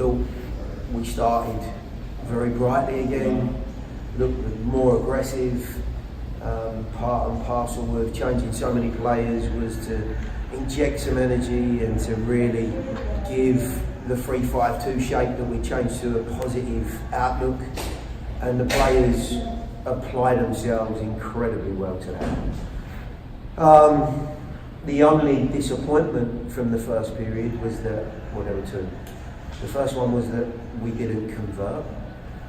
thought we started very brightly again, looked more aggressive. Part and parcel of changing so many players was to inject some energy and to really give the 3-5-2 shape that we changed to a positive outlook, and the players apply themselves incredibly well to that. The only disappointment from the first period was that, well, there were two. The first one was that we didn't convert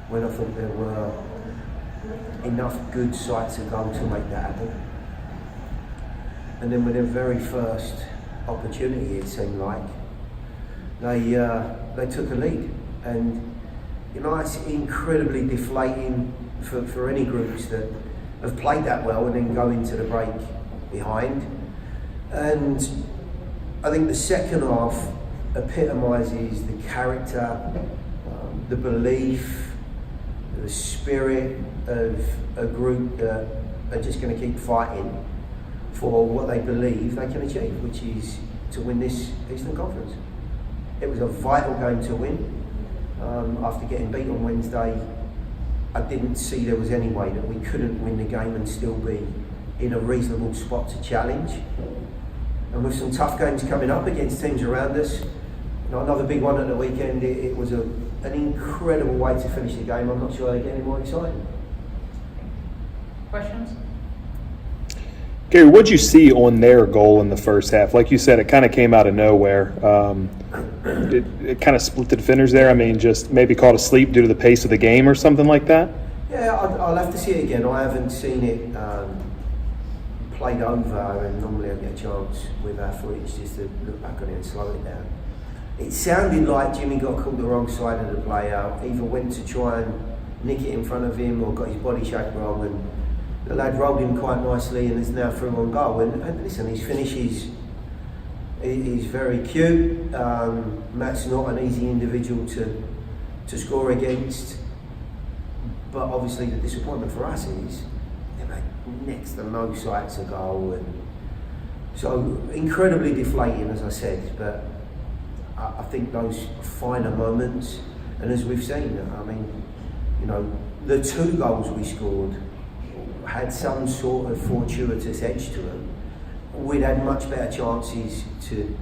when I thought there were enough good sights of goal to make that happen. And then with their very first opportunity, it seemed like, they took a lead. And you know, it's incredibly deflating for any groups that have played that well and then go into the break behind. And I think the second half epitomises the character, the belief, the spirit of a group that are just going to keep fighting for what they believe they can achieve, which is to win this Eastern Conference. It was a vital game to win. After getting beat on Wednesday, I didn't see there was any way that we couldn't win the game and still be in a reasonable spot to challenge. And with some tough games coming up against teams around us, you know, another big one at the weekend, it was an incredible way to finish the game. I'm not sure they get any more exciting. Questions? Gary, what'd you see on their goal in the first half? Like you said, it kind of came out of nowhere. It kind of split the defenders there. I mean, just maybe caught asleep due to the pace of the game or something like that? Yeah, I'll have to see it again. I haven't seen it played over, and normally I get a chance with our footage just to look back on it and slow it down. It sounded like Jimmy got caught the wrong side of the player, either went to try and nick it in front of him or got his body shape wrong, and the lad rolled him quite nicely and is now through on goal. And listen, his finish is very cute. Matt's not an easy individual to score against, but obviously the disappointment for us is they made next to no sights of goal, and so incredibly deflating, as I said. But I think those finer moments, and as we've seen, I mean, you know, the 2 goals we scored had some sort of fortuitous edge to them. We'd had much better chances to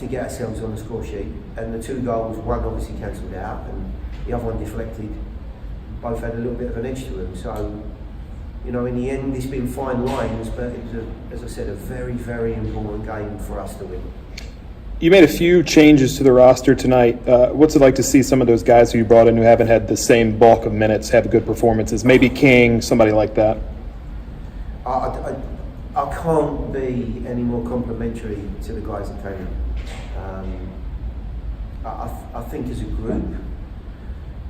get ourselves on the score sheet, and the 2 goals, one obviously cancelled out and the other one deflected, both had a little bit of an edge to them. So, you know, in the end it's been fine lines, but it was, as I said, a very, very important game for us to win. You made a few changes to the roster tonight. What's it like to see some of those guys who you brought in who haven't had the same bulk of minutes have good performances? Maybe King, somebody like that. I can't be any more complimentary to the guys that came in. I think as a group,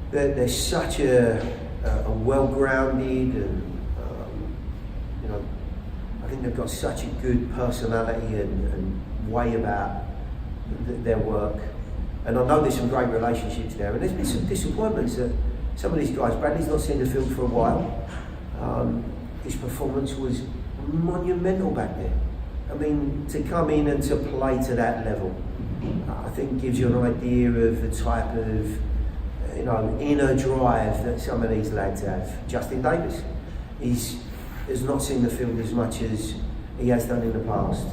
they're such a well-grounded, and you know, I think they've got such a good personality and way about their work. And I know there's some great relationships there, and there's been some disappointments that some of these guys, Bradley's not seen the field for a while. His performance was monumental back there. I mean, to come in and to play to that level, I think gives you an idea of the type of, you know, inner drive that some of these lads have. Justin Davis, has not seen the field as much as he has done in the past.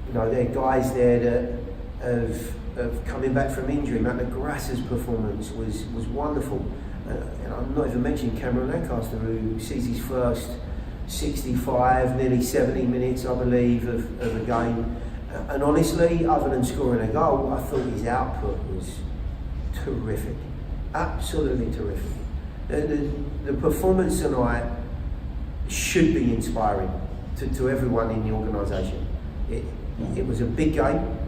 You know, there are guys there that have coming back from injury. Matt McGrath's performance was wonderful. And I'm not even mentioning Cameron Lancaster, who sees his first 65, nearly 70 minutes, I believe, of a game. And honestly, other than scoring a goal, I thought his output was terrific. Absolutely terrific. The performance tonight should be inspiring to everyone in the organisation. It was a big game,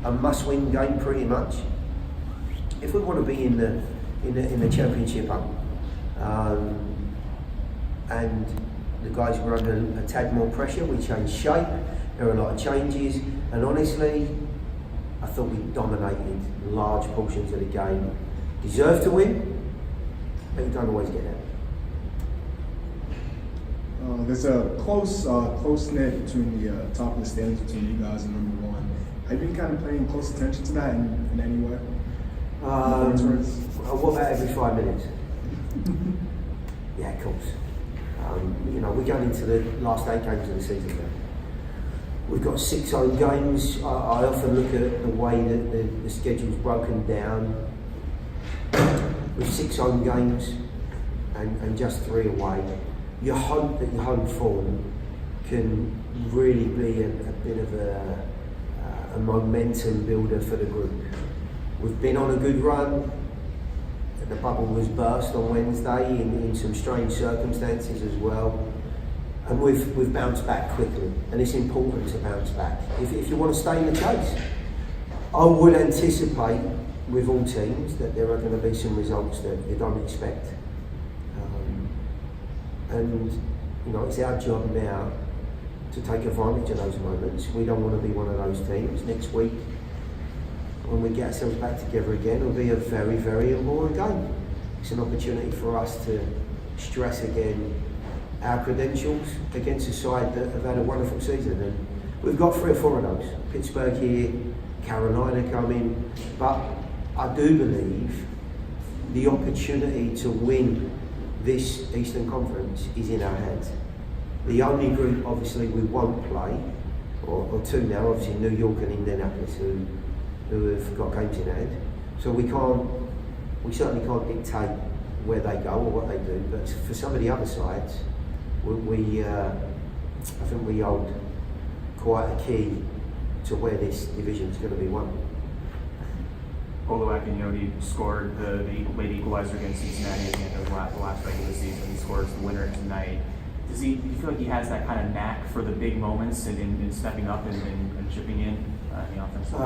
a must-win game pretty much. If we want to be in the championship hunt, and the guys were under a tad more pressure, we changed shape. There were a lot of changes, and honestly, I thought we dominated large portions of the game. Deserved to win, but you don't always get that. There's a close knit between the top of the standings between you guys and number 1. Have you been kind of paying close attention to that in any way? What about every 5 minutes? Yeah, of course. We're going into the last 8 games of the season now. We've got 6 home games. I often look at the way that the schedule's broken down. With 6 home games and just 3 away, you hope that your home form can really be a bit of a momentum builder for the group. We've been on a good run. The bubble was burst on Wednesday in some strange circumstances as well. And we've bounced back quickly, and it's important to bounce back if you want to stay in the chase. I would anticipate with all teams that there are going to be some results that you don't expect, and it's our job now to take advantage of those moments. We don't want to be one of those teams. Next week, when we get ourselves back together again, it'll be a very, very important game. It's an opportunity for us to stress again our credentials against a side that have had a wonderful season, and we've got 3 or 4 of those. Pittsburgh here, Carolina coming, but I do believe the opportunity to win this Eastern Conference is in our hands. The only group obviously we won't play, or 2 now, obviously New York and Indianapolis, who have got games in hand, so we certainly can't dictate where they go or what they do, but for some of the other sides, I think we hold quite a key to where this division is going to be won. Bolu Akinyode scored the late equalizer against Cincinnati at the end of the last leg of the season. He scores the winner tonight. Do you feel like he has that kind of knack for the big moments and in stepping up and chipping in the offensive?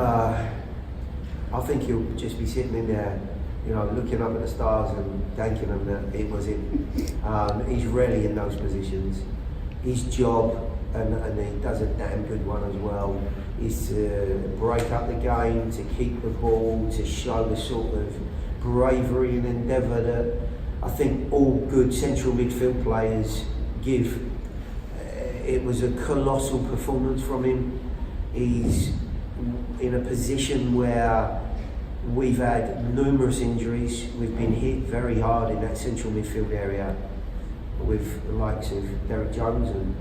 I think he'll just be sitting in there, looking up at the stars and thanking them that it was him. He's rarely in those positions. His job, and he does a damn good one as well, is to break up the game, to keep the ball, to show the sort of bravery and endeavour that I think all good central midfield players give. It was a colossal performance from him. He's in a position where we've had numerous injuries. We've been hit very hard in that central midfield area with the likes of Derek Jones and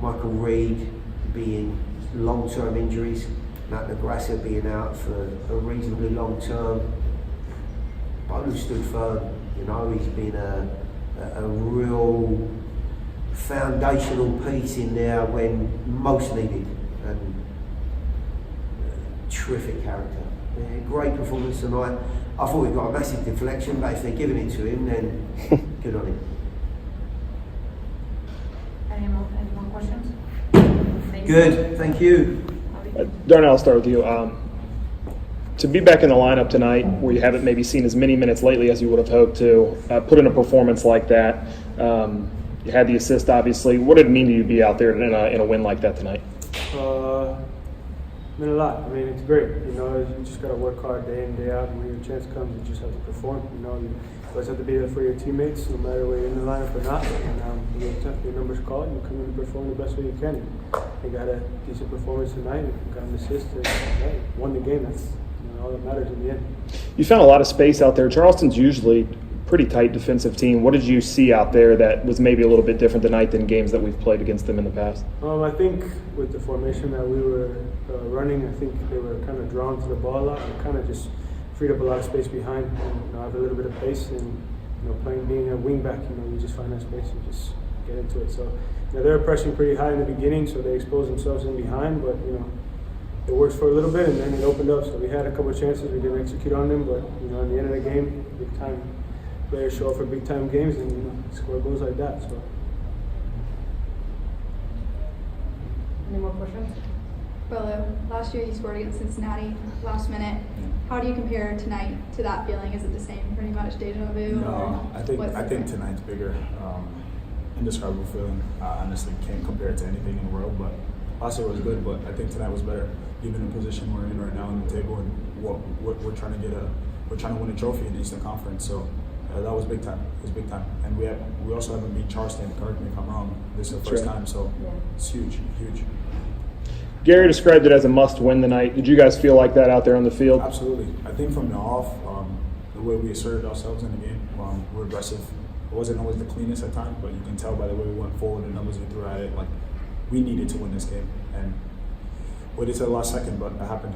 Michael Reed being long-term injuries, Matt Negrassa being out for a reasonably long term. Bolu stood firm, he's been a real foundational piece in there when most needed, and terrific character. Yeah, great performance tonight. I thought we got a massive deflection, but if they're giving it to him, then good on him. Any more questions? Good, thank you. Darnell, I'll start with you. To be back in the lineup tonight, where you haven't maybe seen as many minutes lately as you would have hoped to, put in a performance like that, you had the assist, obviously. What did it mean to you to be out there in a win like that tonight? It meant a lot. I mean, it's great. You just got to work hard day in, day out, and when your chance comes, you just have to perform. You always have to be there for your teammates, no matter whether you're in the lineup or not. And your numbers call it, and you come in and perform the best way you can. You got a decent performance tonight, and got an assist, and won the game. That's all that matters in the end. You found a lot of space out there. Charleston's usually a pretty tight defensive team. What did you see out there that was maybe a little bit different tonight than games that we've played against them in the past? I think with the formation that we were running, I think they were kind of drawn to the ball a lot and kind of just freed up a lot of space behind. And have a little bit of pace, and playing being a wing back, you just find that space and just get into it. So they were pressing pretty high in the beginning, so they exposed themselves in behind, but it worked for a little bit and then it opened up. So we had a couple of chances, we didn't execute on them, but in the end of the game, big time players show up for big time games and score goals like that. So. Any more questions? Bolu, last year you scored against Cincinnati last minute. How do you compare tonight to that feeling? Is it the same, pretty much deja vu? No, I think tonight's bigger. Indescribable feeling. I honestly can't compare it to anything in the world, but last year was good, but I think tonight was better, given the position we're in right now on the table and what we're trying to win a trophy in the Eastern Conference. So that was big time. It was big time, and we also haven't beat Charleston. Correct me if I'm wrong. This is the first time, so it's huge. Gary described it as a must-win tonight. Did you guys feel like that out there on the field? Absolutely. I think from the off, the way we asserted ourselves in the game, we were aggressive. It wasn't always the cleanest at times, but you can tell by the way we went forward, the numbers we threw at it. Like, we needed to win this game, and waited till the last second, but it happened.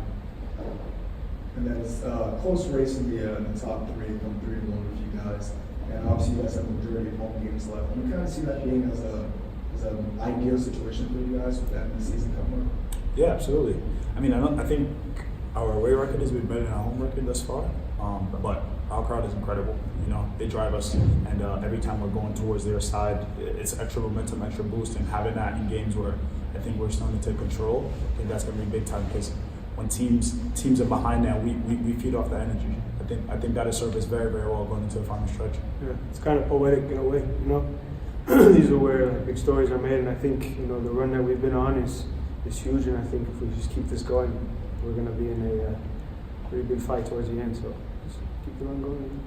And then it's a close race in the top three, come 3-1 with you guys. And obviously you guys have the majority of home games left. Do you kind of see that being as an ideal situation for you guys with that in the season coming up? Yeah, absolutely. I mean, I think our away record has been better than our home record thus far. But our crowd is incredible. You know, they drive us, and every time we're going towards their side, it's extra momentum, extra boost, and having that in games where I think we're starting to take control, I think that's going to be big time because when teams are behind now, we feed off that energy. I think that has served us very, very well going into the final stretch. Yeah, it's kind of poetic in a way, you know. These are where big stories are made, and I think the run that we've been on is huge. And I think if we just keep this going, we're going to be in a pretty big fight towards the end. So just keep the run going and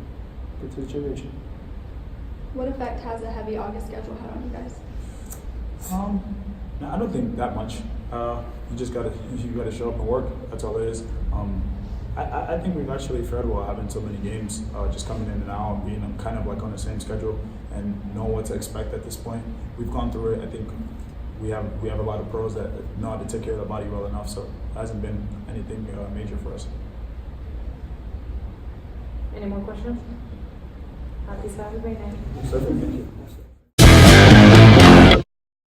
get to the championship. What effect has a heavy August schedule had on you guys? No, I don't think that much. You just gotta show up and work. That's all it is. I think we've actually fared well having so many games, just coming in and out, and being kind of like on the same schedule and know what to expect at this point. We've gone through it. I think we have a lot of pros that know how to take care of the body well enough, so it hasn't been anything major for us. Any more questions? Happy Saturday night. So, thank you.